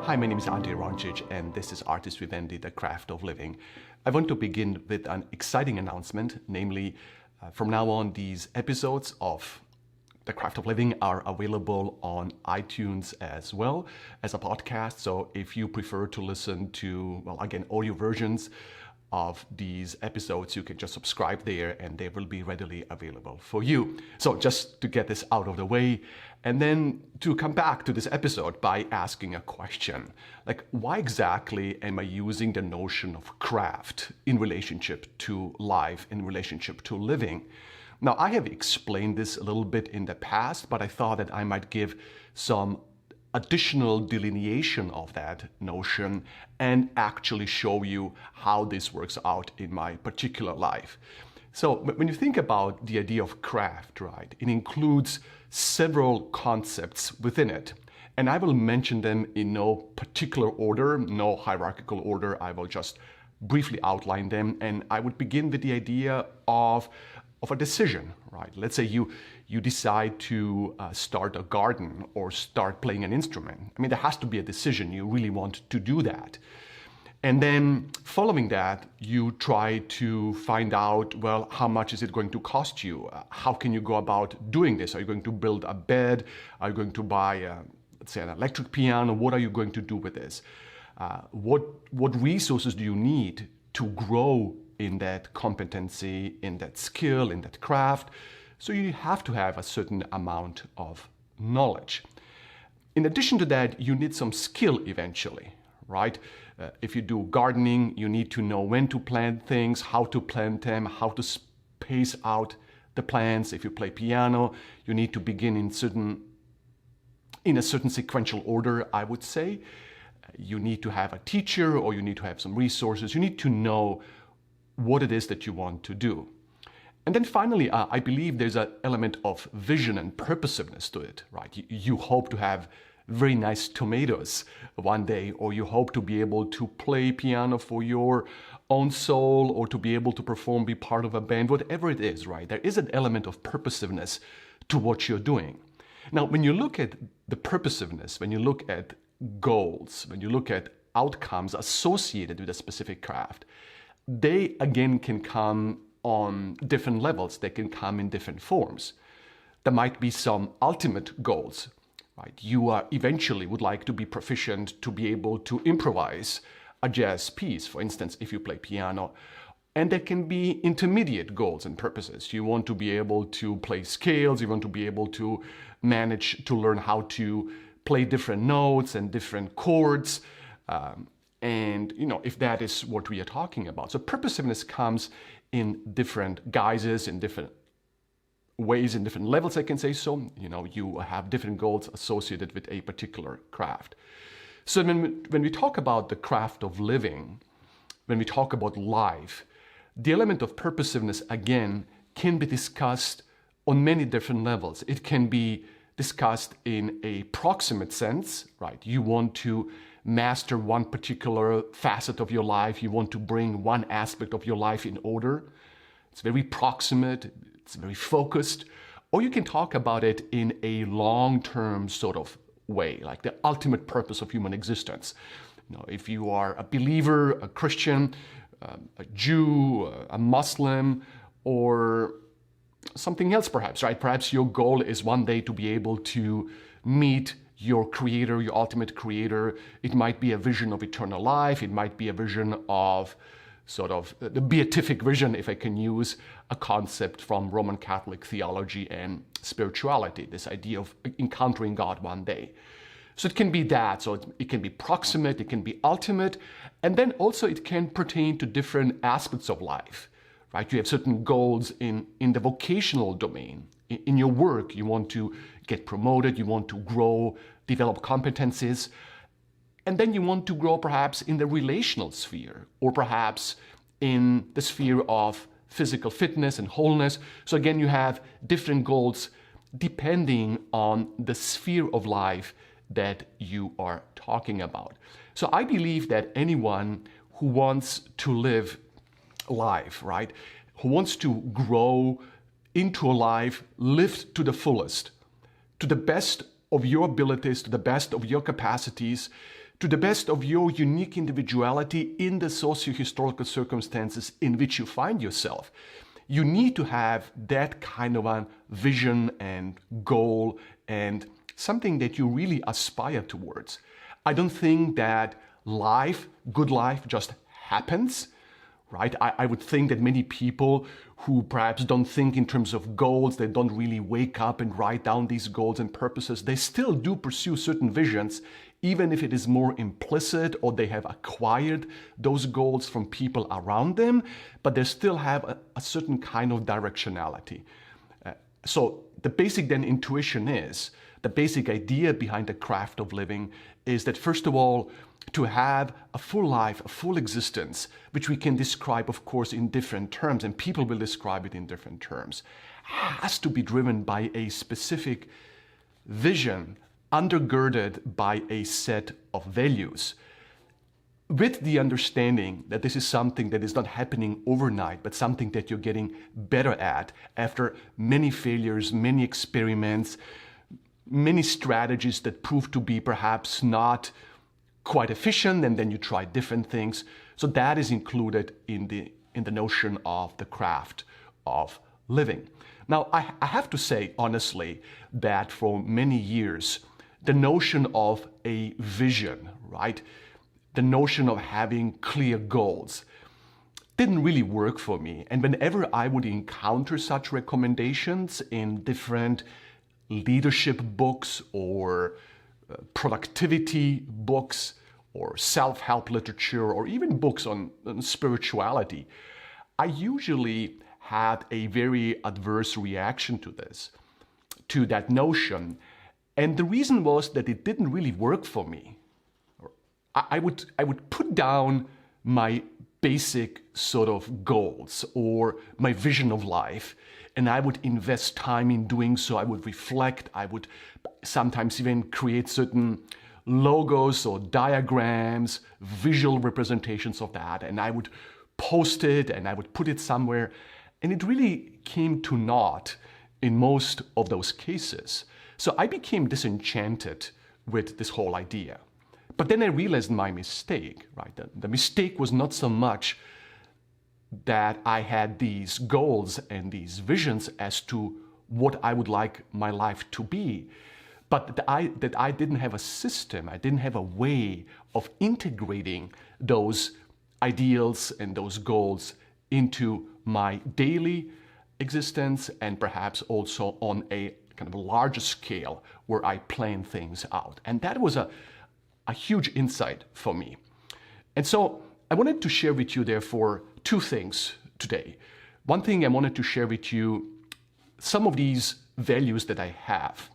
Hi, my name is Ante Jeroncic, and this is Artis Vivendi, The Craft of Living. I want to begin with an exciting announcement, namely, from now on, these episodes of The Craft of Living are available on iTunes as well as a podcast. So if you prefer to listen to, audio versions of these episodes, you can just subscribe there and they will be readily available for you. So just to get this out of the way, and then to come back to this episode by asking a question, like, why exactly am I using the notion of craft in relationship to life, in relationship to living? Now, I have explained this a little bit in the past, but I thought that I might give some additional delineation of that notion and actually show you how this works out in my particular life. So when you think about the idea of craft, right, it includes several concepts within it. And I will mention them in no particular order, no hierarchical order. I will just briefly outline them. And I would begin with the idea of a decision, right? Let's say you decide to start a garden or start playing an instrument. I mean, there has to be a decision. You really want to do that. And then following that, you try to find out, well, how much is it going to cost you? How can you go about doing this? Are you going to build a bed? Are you going to buy, let's say, an electric piano? What are you going to do with this? What resources do you need to grow in that competency, in that skill, in that craft? So you have to have a certain amount of knowledge. In addition to that, you need some skill eventually, right? If you do gardening, you need to know when to plant things, how to plant them, how to space out the plants. If you play piano, you need to begin in a certain sequential order, I would say. You need to have a teacher, or you need to have some resources. You need to know what it is that you want to do. And then finally, I believe there's an element of vision and purposiveness to it, right? You hope to have very nice tomatoes one day, or you hope to be able to play piano for your own soul, or to be able to perform, be part of a band, whatever it is, right? There is an element of purposiveness to what you're doing. Now, when you look at the purposiveness, when you look at goals, when you look at outcomes associated with a specific craft, they again can come on different levels. They can come in different forms. There might be some ultimate goals, right? You eventually would like to be proficient to be able to improvise a jazz piece, for instance, if you play piano. And there can be intermediate goals and purposes. You want to be able to play scales. You want to be able to manage to learn how to play different notes and different chords. And, if that is what we are talking about. So purposiveness comes in different guises, in different ways, in different levels, I can say so. You have different goals associated with a particular craft. So when we talk about the craft of living, when we talk about life, the element of purposiveness, again, can be discussed on many different levels. It can be discussed in a proximate sense, right? You want to master one particular facet of your life. You want to bring one aspect of your life in order. It's very proximate. It's very focused. Or you can talk about it in a long-term sort of way, like the ultimate purpose of human existence. If you are a believer, a Christian, a Jew, a Muslim, or something else perhaps, right? Perhaps your goal is one day to be able to meet your creator, your ultimate creator. It might be a vision of eternal life. It might be a vision of sort of the beatific vision, if I can use a concept from Roman Catholic theology and spirituality, this idea of encountering God one day. So it can be that. So it can be proximate, it can be ultimate, and then also it can pertain to different aspects of life, right? You have certain goals in the vocational domain. In your work, you want to get promoted, you want to grow, develop competencies, and then you want to grow perhaps in the relational sphere, or perhaps in the sphere of physical fitness and wholeness. So again, you have different goals depending on the sphere of life that you are talking about. So I believe that anyone who wants to live life, right, who wants to grow into a life lived to the fullest, to the best of your abilities, to the best of your capacities, to the best of your unique individuality in the socio-historical circumstances in which you find yourself. You need to have that kind of a vision and goal and something that you really aspire towards. I don't think that good life just happens, right? I would think that many people who perhaps don't think in terms of goals, they don't really wake up and write down these goals and purposes, they still do pursue certain visions, even if it is more implicit or they have acquired those goals from people around them, but they still have a certain kind of directionality. So the basic then intuition is, the basic idea behind the craft of living is that, first of all, to have a full life, a full existence, which we can describe, of course, in different terms, and people will describe it in different terms, has to be driven by a specific vision, undergirded by a set of values, with the understanding that this is something that is not happening overnight, but something that you're getting better at after many failures, many experiments, many strategies that prove to be perhaps not quite efficient, and then you try different things. So that is included in the notion of the craft of living. Now, I have to say honestly that for many years, the notion of a vision, right? The notion of having clear goals didn't really work for me. And whenever I would encounter such recommendations in different leadership books or productivity books or self-help literature or even books on spirituality, I usually had a very adverse reaction to this, to that notion. And the reason was that it didn't really work for me. I would put down my basic sort of goals or my vision of life, and I would invest time in doing so. I would reflect. I would sometimes even create certain logos or diagrams, visual representations of that, and I would post it and I would put it somewhere. And it really came to naught in most of those cases. So I became disenchanted with this whole idea. But then I realized my mistake, right? The mistake was not so much that I had these goals and these visions as to what I would like my life to be, but that I didn't have a system, I didn't have a way of integrating those ideals and those goals into my daily existence, and perhaps also on a kind of a larger scale where I plan things out. And that was a huge insight for me. And so I wanted to share with you, therefore, two things today. One thing, I wanted to share with you some of these values that I have.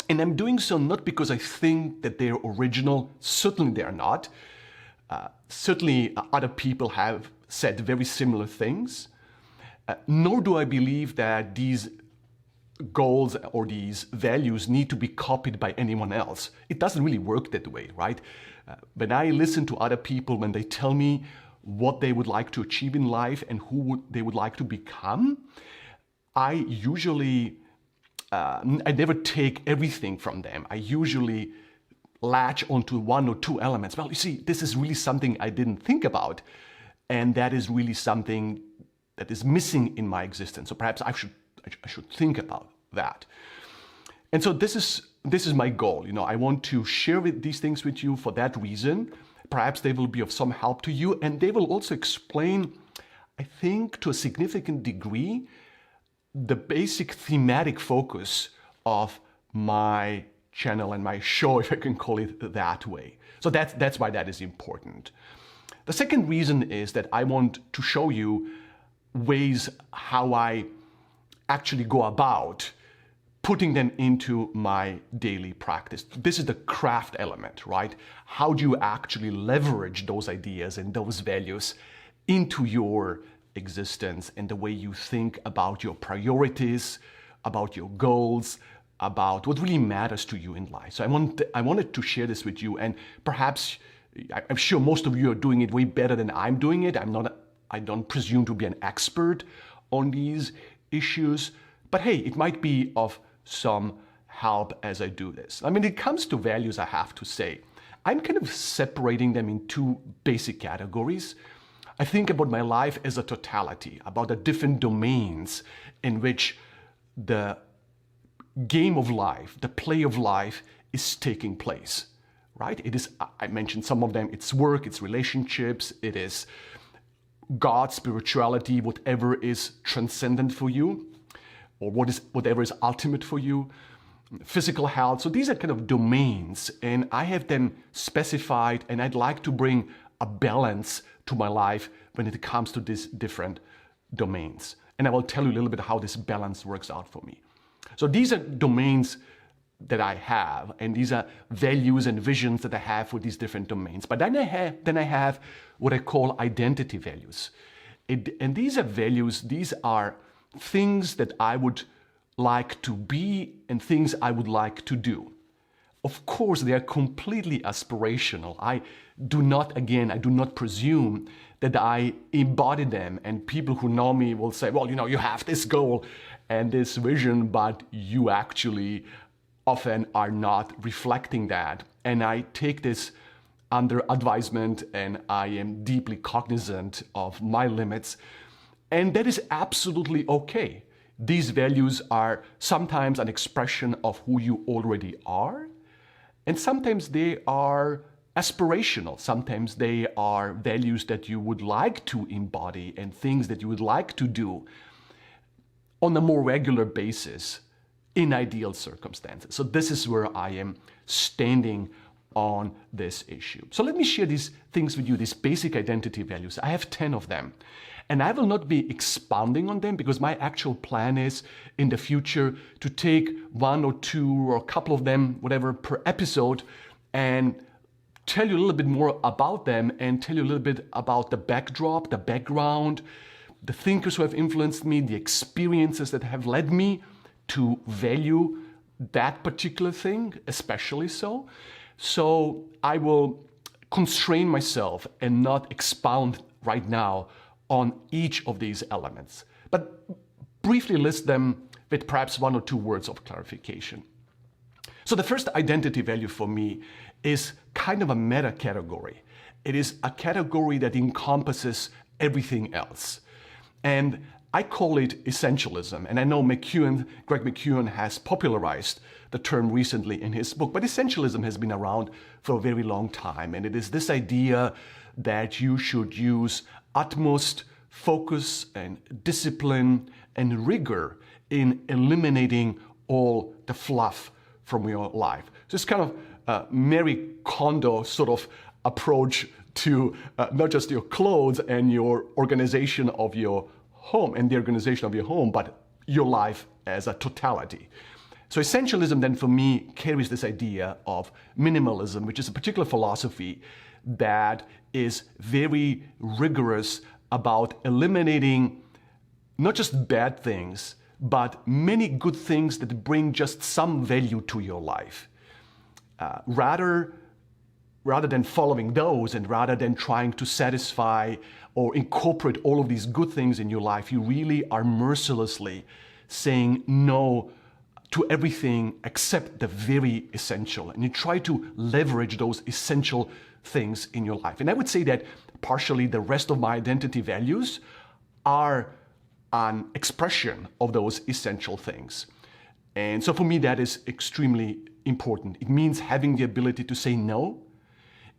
And I'm doing so not because I think that they're original. Certainly they are not. Certainly other people have said very similar things. Nor do I believe that these goals or these values need to be copied by anyone else. It doesn't really work that way, right? When I listen to other people, when they tell me what they would like to achieve in life and who they would like to become, I usually, I never take everything from them. I usually latch onto one or two elements. Well, you see, this is really something I didn't think about, and that is really something that is missing in my existence. So perhaps I should think about that. And so this is my goal. You know, I want to share these things with you for that reason. Perhaps they will be of some help to you, and they will also explain, I think, to a significant degree, the basic thematic focus of my channel and my show, if I can call it that way. So that's why that is important. The second reason is that I want to show you ways how I actually go about putting them into my daily practice. This is the craft element, right? How do you actually leverage those ideas and those values into your existence and the way you think about your priorities, about your goals, about what really matters to you in life. So I wanted to share this with you, and perhaps I'm sure most of you are doing it way better than I'm doing it. I don't presume to be an expert on these issues, but hey, it might be of some help as I do this. I mean, it comes to values, I have to say, I'm kind of separating them in two basic categories. I think about my life as a totality, about the different domains in which the game of life, the play of life is taking place, right? It is, I mentioned some of them, it's work, it's relationships, it is God, spirituality, whatever is transcendent for you, or whatever is ultimate for you, physical health. So these are kind of domains, and I have them specified, and I'd like to bring a balance to my life when it comes to these different domains. And I will tell you a little bit how this balance works out for me. So these are domains that I have, and these are values and visions that I have for these different domains. But then I have what I call identity values. And these are values, these are things that I would like to be and things I would like to do. Of course, they are completely aspirational. I do not presume that I embody them, and people who know me will say, well, you have this goal and this vision, but you actually often are not reflecting that. And I take this under advisement, and I am deeply cognizant of my limits, and that is absolutely okay. These values are sometimes an expression of who you already are, and sometimes they are aspirational. Sometimes they are values that you would like to embody and things that you would like to do on a more regular basis in ideal circumstances. So this is where I am standing on this issue. So let me share these things with you, these basic identity values. I have 10 of them. And I will not be expounding on them because my actual plan is in the future to take one or two or a couple of them, whatever, per episode, and tell you a little bit more about them and tell you a little bit about the backdrop, the background, the thinkers who have influenced me, the experiences that have led me to value that particular thing, especially so. So I will constrain myself and not expound right now on each of these elements, but briefly list them with perhaps one or two words of clarification. So the first identity value for me is kind of a meta category. It is a category that encompasses everything else. And I call it essentialism. And I know Greg McKeown has popularized the term recently in his book, but essentialism has been around for a very long time. And it is this idea that you should use utmost focus and discipline and rigor in eliminating all the fluff from your life. So it's kind of a Marie Kondo sort of approach to not just your clothes and your organization of your home and the organization of your home, but your life as a totality. So essentialism then for me carries this idea of minimalism, which is a particular philosophy that is very rigorous about eliminating not just bad things, but many good things that bring just some value to your life. Rather than following those and rather than trying to satisfy or incorporate all of these good things in your life, you really are mercilessly saying no to everything except the very essential. And you try to leverage those essential things in your life. And I would say that partially the rest of my identity values are an expression of those essential things. And so for me, that is extremely important. It means having the ability to say no.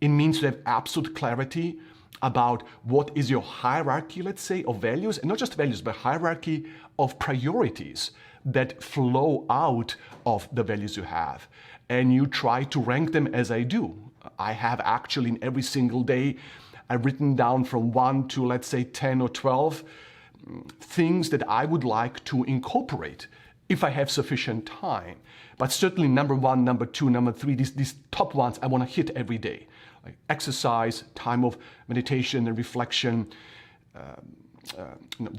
It means to have absolute clarity about what is your hierarchy, let's say, of values, and not just values, but hierarchy of priorities that flow out of the values you have. And you try to rank them as I do. I have actually in every single day, I've written down from 1 to, let's say, 10 or 12 things that I would like to incorporate if I have sufficient time. But certainly number 1, number 2, number 3, these top ones I want to hit every day. Like exercise, time of meditation and reflection,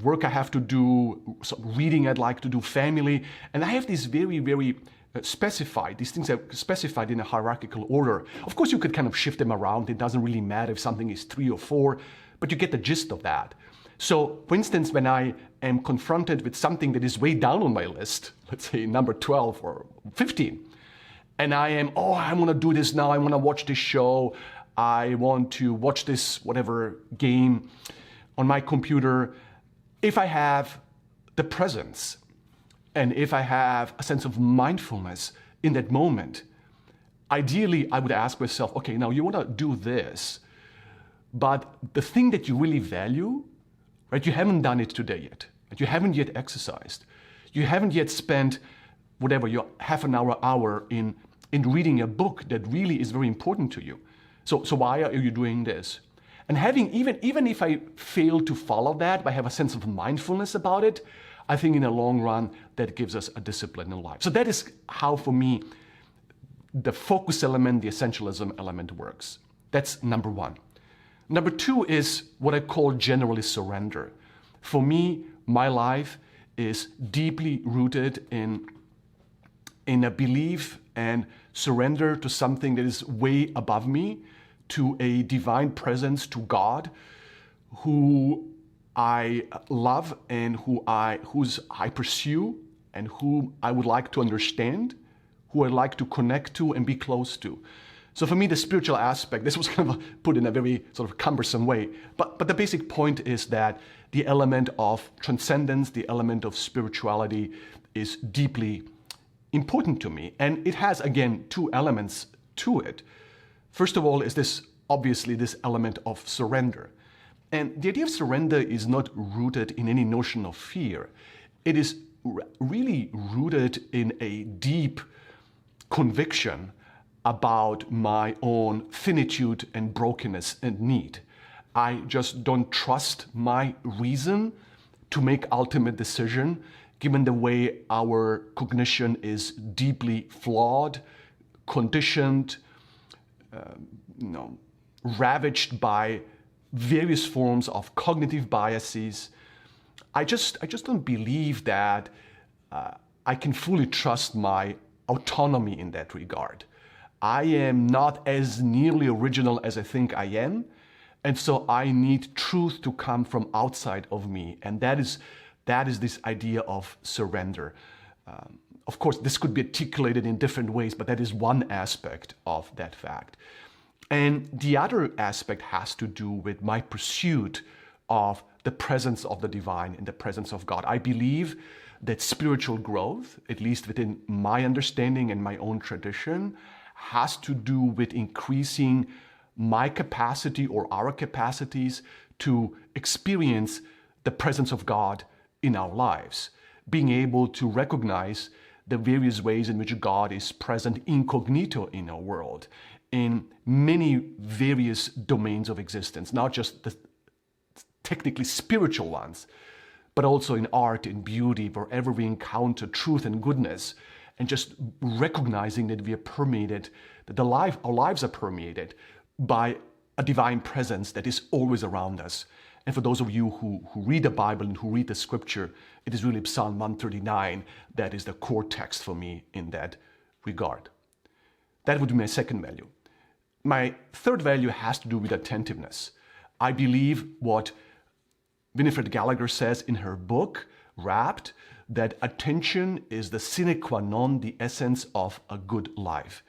work I have to do, reading I'd like to do, family. And I have these very, very specified, these things are specified in a hierarchical order. Of course, you could kind of shift them around. It doesn't really matter if something is 3 or 4, but you get the gist of that. So, for instance, when I am confronted with something that is way down on my list, let's say number 12 or 15, And I want to do this now. I want to watch this show. I want to watch this whatever game on my computer. If I have the presence and if I have a sense of mindfulness in that moment, ideally I would ask myself, okay, now you want to do this, but the thing that you really value, right? You haven't done it today yet. You haven't yet exercised. You haven't yet spent whatever your half an hour in reading a book that really is very important to you. So why are you doing this? And having even if I fail to follow that, but I have a sense of mindfulness about it, I think in the long run that gives us a discipline in life. So that is how, for me, the focus element, the essentialism element works. That's number one. Number two is what I call generally surrender. For me, my life is deeply rooted in a belief and surrender to something that is way above me, to a divine presence, to God, who I love and whose I pursue and whom I would like to understand, who I'd like to connect to and be close to. So for me, the spiritual aspect, this was kind of put in a very sort of cumbersome way, but the basic point is that the element of transcendence, the element of spirituality is deeply important to me. And it has, again, two elements to it. First of all is this element of surrender. And the idea of surrender is not rooted in any notion of fear. It is really rooted in a deep conviction about my own finitude and brokenness and need. I just don't trust my reason to make ultimate decision, given the way our cognition is deeply flawed, conditioned, ravaged by various forms of cognitive biases. I just don't believe that I can fully trust my autonomy in that regard. I am not as nearly original as I think I am, and so I need truth to come from outside of me, and that is this idea of surrender. Of course, this could be articulated in different ways, but that is one aspect of that fact. And the other aspect has to do with my pursuit of the presence of the divine and the presence of God. I believe that spiritual growth, at least within my understanding and my own tradition, has to do with increasing my capacity or our capacities to experience the presence of God in our lives, being able to recognize the various ways in which God is present incognito in our world, in many various domains of existence, not just the technically spiritual ones, but also in art and beauty, wherever we encounter truth and goodness, and just recognizing that we are permeated, that our lives are permeated by a divine presence that is always around us. And for those of you who read the Bible and who read the scripture, it is really Psalm 139 that is the core text for me in that regard. That would be my second value. My third value has to do with attentiveness. I believe what Winifred Gallagher says in her book, Wrapped, that attention is the sine qua non, the essence of a good life.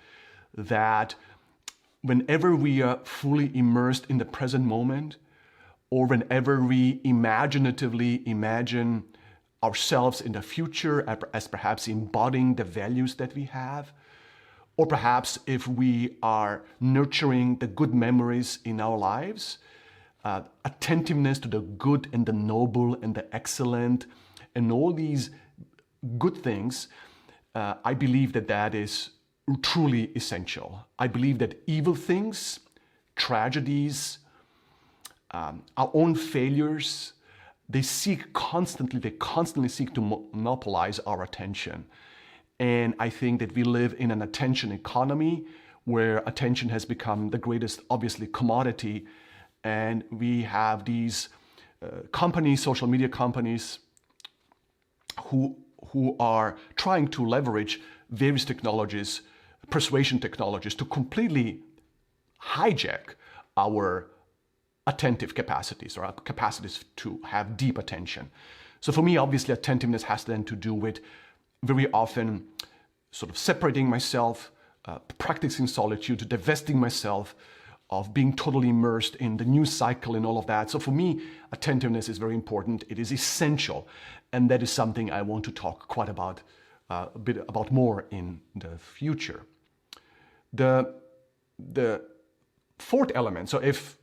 That whenever we are fully immersed in the present moment, or whenever we imaginatively imagine ourselves in the future as perhaps embodying the values that we have, or perhaps if we are nurturing the good memories in our lives, attentiveness to the good and the noble and the excellent and all these good things, I believe that is truly essential. I believe that evil things, tragedies, our own failures, they constantly seek to monopolize our attention. And I think that we live in an attention economy where attention has become the greatest, obviously, commodity. And we have these companies, social media companies, who are trying to leverage various technologies, persuasion technologies, to completely hijack our attentive capacities or our capacities to have deep attention. So for me, obviously, attentiveness has then to do with very often sort of separating myself practicing solitude, divesting myself of being totally immersed in the news cycle and all of that. So for me, attentiveness is very important. It is essential. And that is something I want to talk quite a bit about more in the future. The fourth element, so if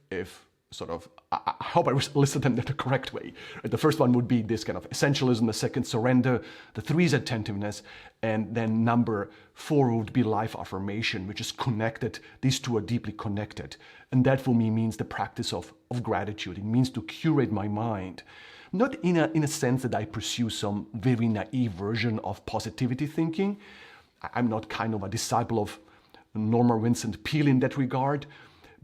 sort of, I hope I listed them in the correct way. The first one would be this kind of essentialism, the second surrender, the three is attentiveness, and then number 4 would be life-affirmation, which is connected. These two are deeply connected. And that for me means the practice of gratitude. It means to curate my mind, not in a sense that I pursue some very naive version of positivity thinking. I'm not kind of a disciple of Norman Vincent Peale in that regard,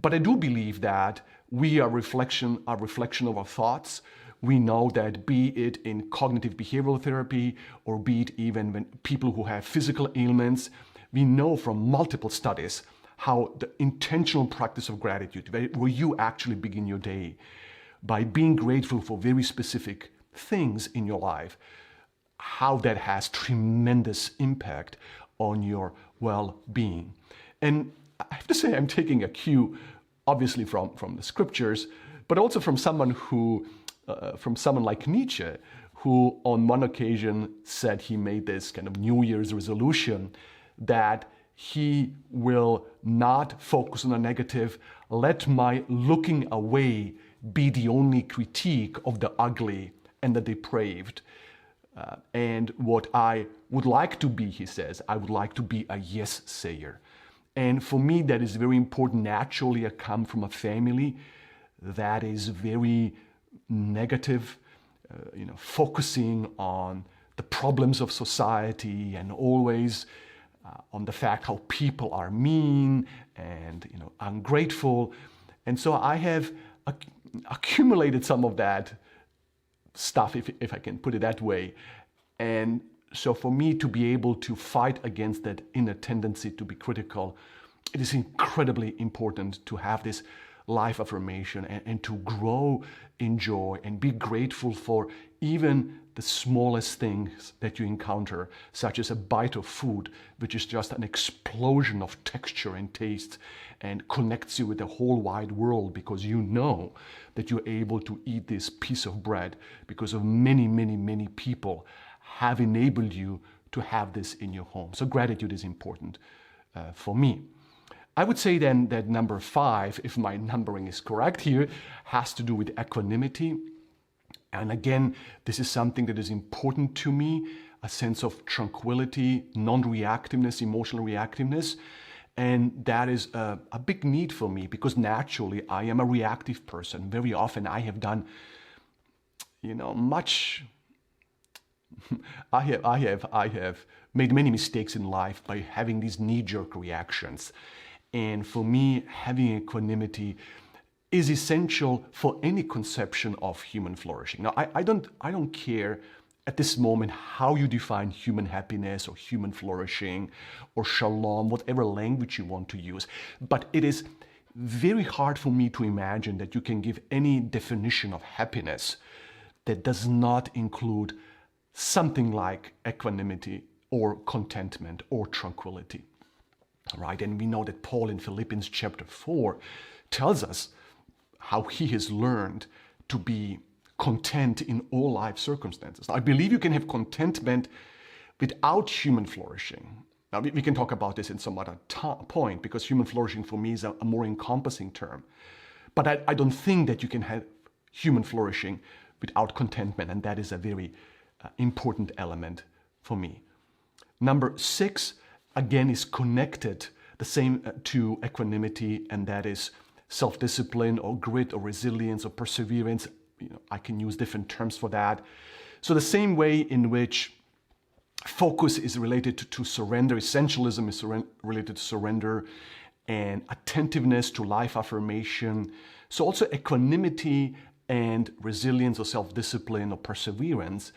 but I do believe that we are a reflection of our thoughts. We know that, be it in cognitive behavioral therapy or be it even when people who have physical ailments, we know from multiple studies how the intentional practice of gratitude, where you actually begin your day by being grateful for very specific things in your life, how that has tremendous impact on your well-being. And I have to say, I'm taking a cue, obviously from the scriptures, but also from someone like Nietzsche, who on one occasion said he made this kind of New Year's resolution that he will not focus on the negative. Let my looking away be the only critique of the ugly and the depraved. And what I would like to be, he says, I would like to be a yes-sayer. And for me, that is very important. Naturally, I come from a family that is very negative, focusing on the problems of society and always on the fact how people are mean and ungrateful. And so I have accumulated some of that stuff, if I can put it that way. And so for me to be able to fight against that inner tendency to be critical, it is incredibly important to have this life affirmation and to grow in joy and be grateful for even the smallest things that you encounter, such as a bite of food, which is just an explosion of texture and taste and connects you with the whole wide world, because you know that you're able to eat this piece of bread because of many, many, many people have enabled you to have this in your home. So gratitude is important for me. I would say then that number 5, if my numbering is correct here, has to do with equanimity. And again, this is something that is important to me, a sense of tranquility, non-reactiveness, emotional reactiveness. And that is a big need for me, because naturally I am a reactive person. Very often I have done, much. I have made many mistakes in life by having these knee-jerk reactions. And for me, having equanimity is essential for any conception of human flourishing. Now, I don't care at this moment how you define human happiness or human flourishing or shalom, whatever language you want to use. But it is very hard for me to imagine that you can give any definition of happiness that does not include something like equanimity or contentment or tranquility. Right? And we know that Paul in Philippians chapter 4 tells us how he has learned to be content in all life circumstances. I believe you can have contentment without human flourishing. Now, we can talk about this in some other point, because human flourishing for me is a more encompassing term. But I don't think that you can have human flourishing without contentment, and that is a very important element for me. Number 6, again, is connected the same to equanimity, and that is self-discipline or grit or resilience or perseverance. I can use different terms for that. So the same way in which focus is related to surrender, essentialism is related to surrender, and attentiveness to life affirmation. So also equanimity and resilience or self-discipline or perseverance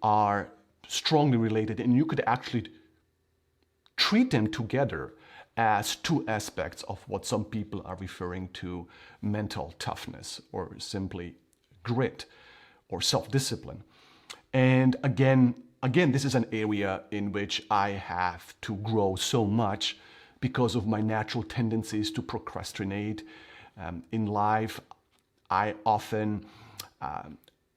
are strongly related, and you could actually treat them together as two aspects of what some people are referring to mental toughness or simply grit or self-discipline. And again, this is an area in which I have to grow so much because of my natural tendencies to procrastinate. In life, I often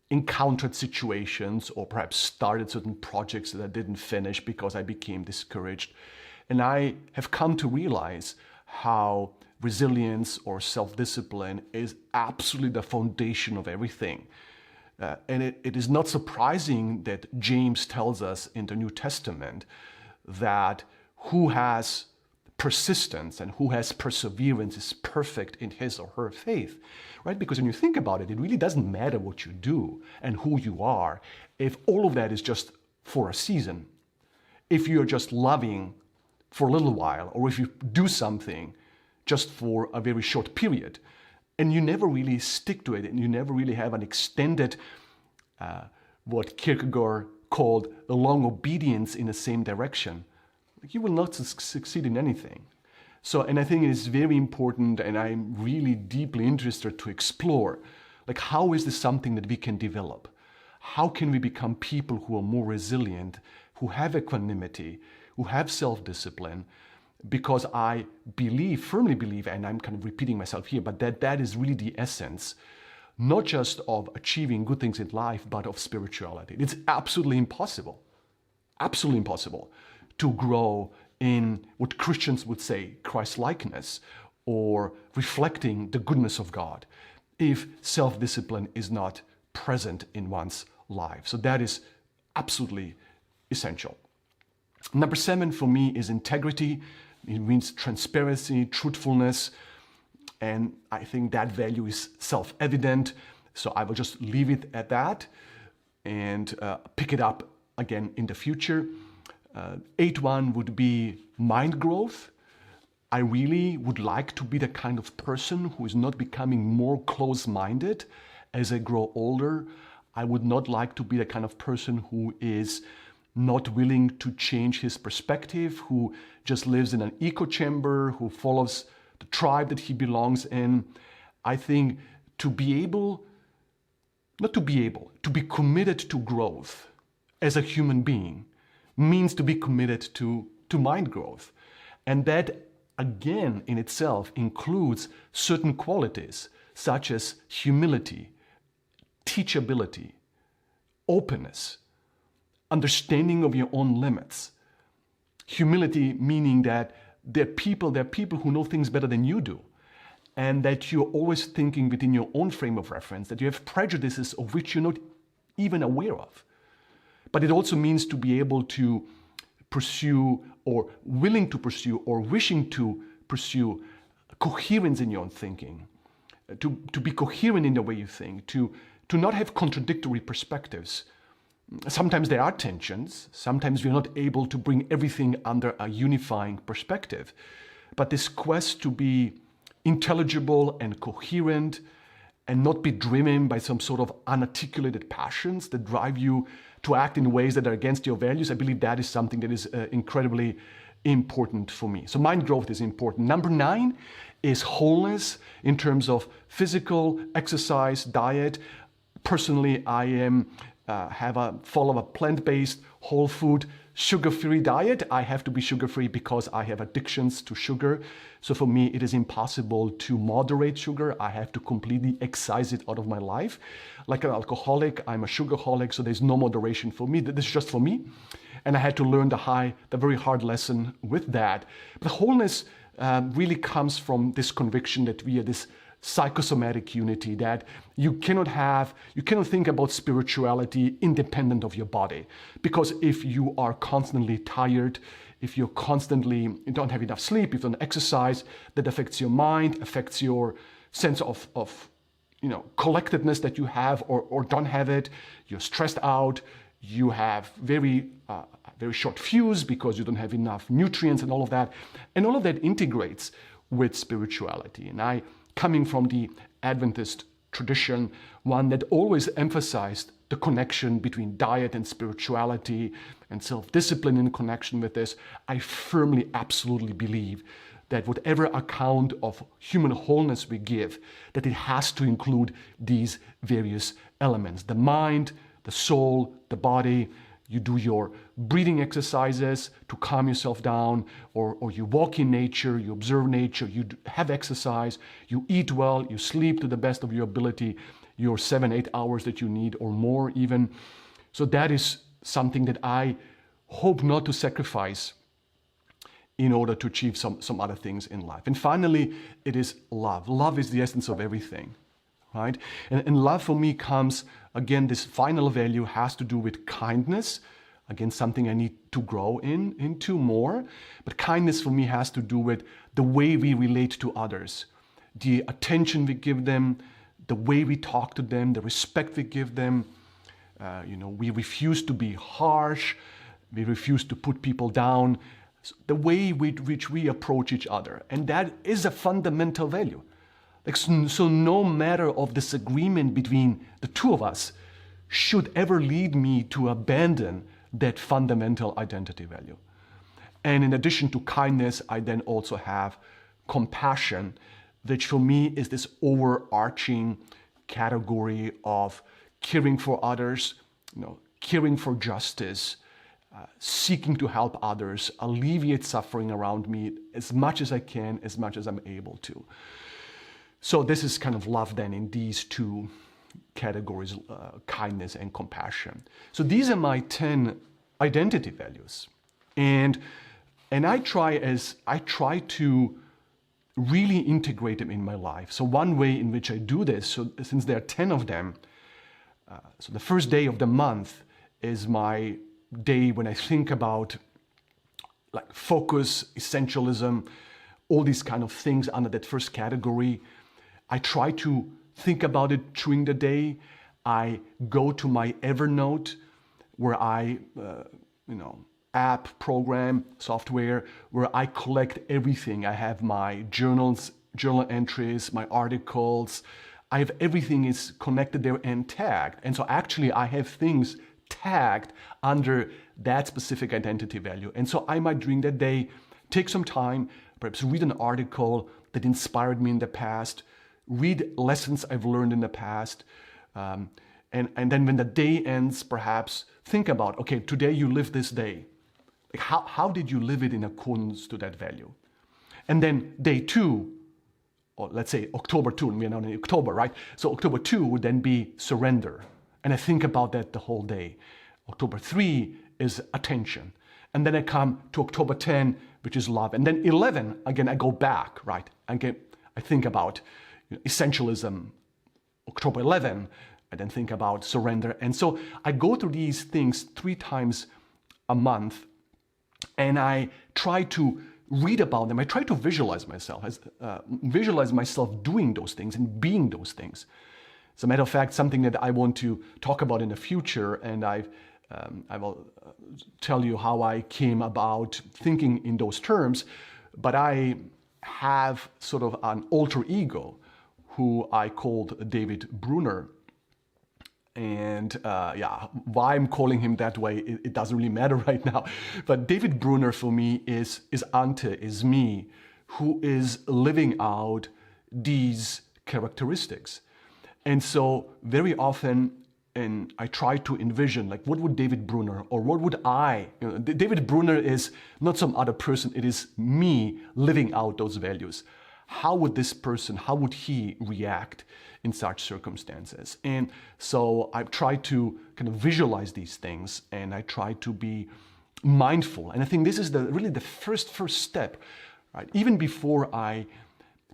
encountered situations or perhaps started certain projects that I didn't finish because I became discouraged. And I have come to realize how resilience or self-discipline is absolutely the foundation of everything. And it is not surprising that James tells us in the New Testament that who has persistence and who has perseverance is perfect in his or her faith, right? Because when you think about it, it really doesn't matter what you do and who you are if all of that is just for a season. If you're just loving for a little while, or if you do something just for a very short period, and you never really stick to it, and you never really have an extended, what Kierkegaard called a long obedience in the same direction, you will not succeed in anything. So, and I think it is very important, and I'm really deeply interested to explore, like, how is this something that we can develop? How can we become people who are more resilient, who have equanimity, who have self-discipline? Because I believe, firmly believe, and I'm kind of repeating myself here, but that is really the essence, not just of achieving good things in life, but of spirituality. It's absolutely impossible to grow in what Christians would say Christ-likeness, or reflecting the goodness of God, if self-discipline is not present in one's life. So that is absolutely essential. Number 7 for me is integrity. It means transparency, truthfulness, and I think that value is self-evident. So I will just leave it at that and pick it up again in the future. 8.1 would be mind growth. I really would like to be the kind of person who is not becoming more close-minded as I grow older. I would not like to be the kind of person who is not willing to change his perspective, who just lives in an echo chamber, who follows the tribe that he belongs in. I think to be committed to growth as a human being means to be committed to mind growth. And that, again, in itself includes certain qualities such as humility, teachability, openness, understanding of your own limits. Humility meaning that there are people who know things better than you do, and that you're always thinking within your own frame of reference, that you have prejudices of which you're not even aware of. But it also means to be able to pursue, or willing to pursue, or wishing to pursue coherence in your own thinking, to be coherent in the way you think, to not have contradictory perspectives. Sometimes there are tensions, sometimes we're not able to bring everything under a unifying perspective. But this quest to be intelligible and coherent and not be driven by some sort of unarticulated passions that drive you to act in ways that are against your values, I believe that is something that is incredibly important for me. So mind growth is important. Number 9 is wholeness in terms of physical, exercise, diet. Personally, I follow a plant-based, whole food, sugar-free diet. I have to be sugar-free because I have addictions to sugar. So for me, it is impossible to moderate sugar. I have to completely excise it out of my life. Like an alcoholic, I'm a sugarholic, so there's no moderation for me. This is just for me. And I had to learn the very hard lesson with that. But wholeness really comes from this conviction that we are this psychosomatic unity, that you cannot think about spirituality independent of your body. Because if you are constantly tired, if you don't have enough sleep, if you don't exercise, that affects your mind, affects your sense of collectedness that you have or don't have it. You're stressed out, you have very short fuse because you don't have enough nutrients and all of that. And all of that integrates with spirituality. And coming from the Adventist tradition, one that always emphasized the connection between diet and spirituality and self-discipline in connection with this, I firmly, absolutely believe that whatever account of human wholeness we give, that it has to include these various elements: the mind, the soul, the body, you do your breathing exercises to calm yourself down, or you walk in nature, you observe nature, you have exercise, you eat well, you sleep to the best of your ability, your 7-8 hours that you need or more even. So that is something that I hope not to sacrifice in order to achieve some other things in life. And finally, it is love. Love is the essence of everything, right? And love for me comes, again, this final value has to do with kindness. Again, something I need to grow into more. But kindness for me has to do with the way we relate to others, the attention we give them, the way we talk to them, the respect we give them. We refuse to be harsh. We refuse to put people down. So the way with which we approach each other. And that is a fundamental value. So no matter of disagreement between the two of us should ever lead me to abandon that fundamental identity value. And in addition to kindness, I then also have compassion, which for me is this overarching category of caring for others, caring for justice, seeking to help others, alleviate suffering around me as much as I can, as much as I'm able to. So this is kind of love then in these two categories, kindness and compassion. So these are my 10 identity values. And I try to really integrate them in my life. So one way in which I do this, so since there are 10 of them, so the first day of the month is my day when I think about like focus, essentialism, all these kind of things under that first category. I try to think about it during the day. I go to my Evernote where I, app, program, software, where I collect everything. I have my journal entries, my articles. I have everything is connected there and tagged. And so actually I have things tagged under that specific identity value. And so I might during that day take some time, perhaps read an article that inspired me in the past, read lessons I've learned in the past, and then when the day ends, perhaps think about, okay, today you live this day. Like how did you live it in accordance to that value? And then day 2, or let's say October 2, we're now in October, right? So October 2 would then be surrender. And I think about that the whole day. October 3 is attention. And then I come to October 10, which is love. And then 11, again, I go back, right? I think about essentialism. October 11, I then think about surrender. And so I go through these things 3 times a month, and I try to read about them. I try to visualize myself doing those things and being those things. As a matter of fact, something that I want to talk about in the future, and I will tell you how I came about thinking in those terms, but I have sort of an alter ego who I called David Brunner. And why I'm calling him that way, it doesn't really matter right now. But David Brunner for me is Ante, is me, who is living out these characteristics. And so very often, and I try to envision, like, what would David Brunner, or what would David Brunner is not some other person, it is me living out those values. How would this person, how would he react in such circumstances? And so I try to kind of visualize these things, and I try to be mindful. And I think this is really the first step, right? Even before I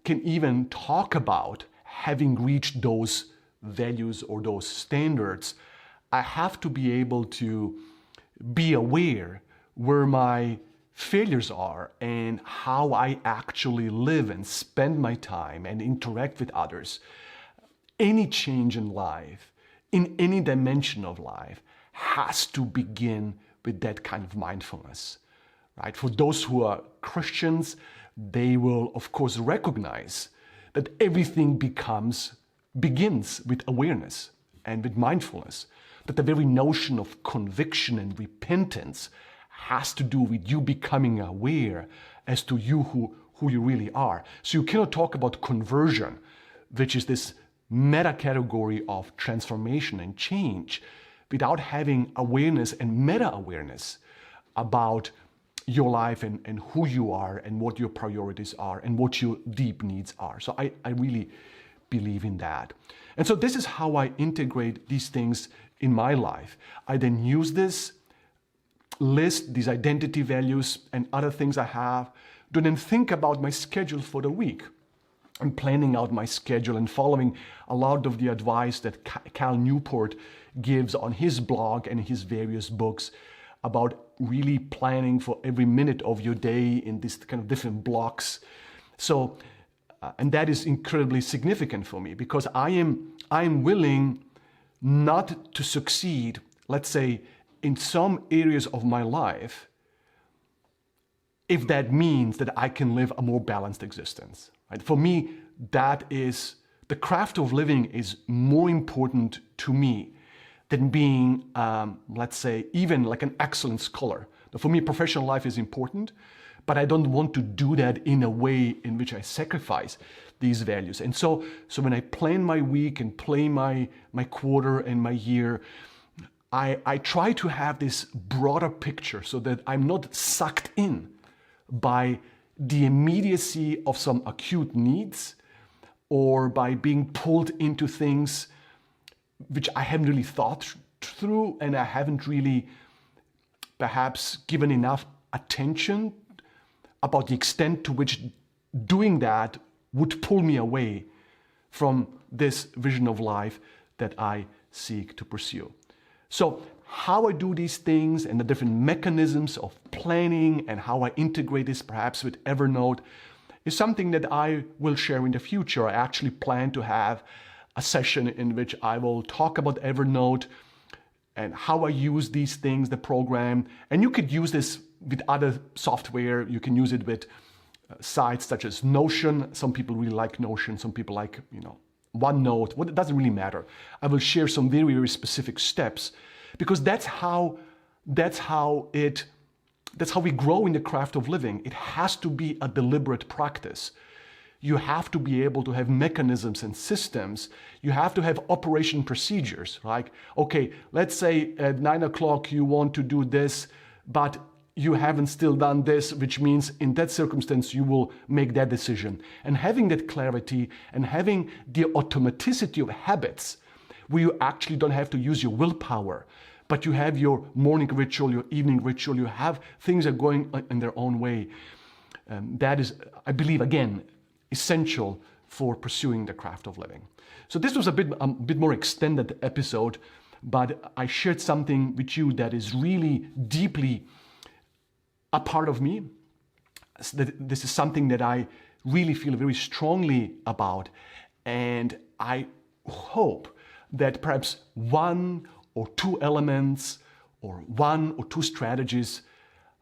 can even talk about having reached those values or those standards, I have to be able to be aware where my failures are and how I actually live and spend my time and interact with others. Any change in life, in any dimension of life, has to begin with that kind of mindfulness, right? For those who are Christians, they will, of course, recognize that everything begins with awareness and with mindfulness, that the very notion of conviction and repentance has to do with you becoming aware as to who you really are. So you cannot talk about conversion, which is this meta category of transformation and change, without having awareness and meta-awareness about your life and who you are and what your priorities are and what your deep needs are. So I really believe in that. And so this is how I integrate these things in my life. I then use this list, these identity values and other things I have, to then think about my schedule for the week. I'm planning out my schedule and following a lot of the advice that Cal Newport gives on his blog and his various books about really planning for every minute of your day in these kind of different blocks. So, and that is incredibly significant for me because I am willing not to succeed, let's say, in some areas of my life, if that means that I can live a more balanced existence. Right? For me, that is, the craft of living is more important to me than being, let's say, even like an excellent scholar. For me, professional life is important, but I don't want to do that in a way in which I sacrifice these values. And so when I plan my week and plan my quarter and my year, I try to have this broader picture so that I'm not sucked in by the immediacy of some acute needs or by being pulled into things which I haven't really thought through and I haven't really perhaps given enough attention about the extent to which doing that would pull me away from this vision of life that I seek to pursue. So how I do these things and the different mechanisms of planning and how I integrate this perhaps with Evernote is something that I will share in the future. I actually plan to have a session in which I will talk about Evernote and how I use these things, the program. And you could use this with other software. You can use it with sites such as Notion. Some people really like Notion. Some people like, OneNote. Well, it doesn't really matter. I will share some very, very specific steps because that's how we grow in the craft of living. It has to be a deliberate practice. You have to be able to have mechanisms and systems. You have to have operation procedures. Like, okay, let's say at 9 o'clock you want to do this, but you haven't still done this, which means in that circumstance you will make that decision. And having that clarity and having the automaticity of habits where you actually don't have to use your willpower, but you have your morning ritual, your evening ritual, you have things are going in their own way. That is, I believe, again, essential for pursuing the craft of living. So this was a bit more extended episode, but I shared something with you that is really deeply a part of me. This is something that I really feel very strongly about, and I hope that perhaps one or two elements or one or two strategies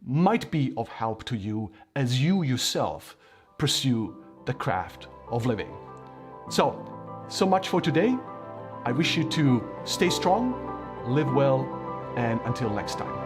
might be of help to you as you yourself pursue the craft of living. So much for today. I wish you to stay strong, live well, and until next time.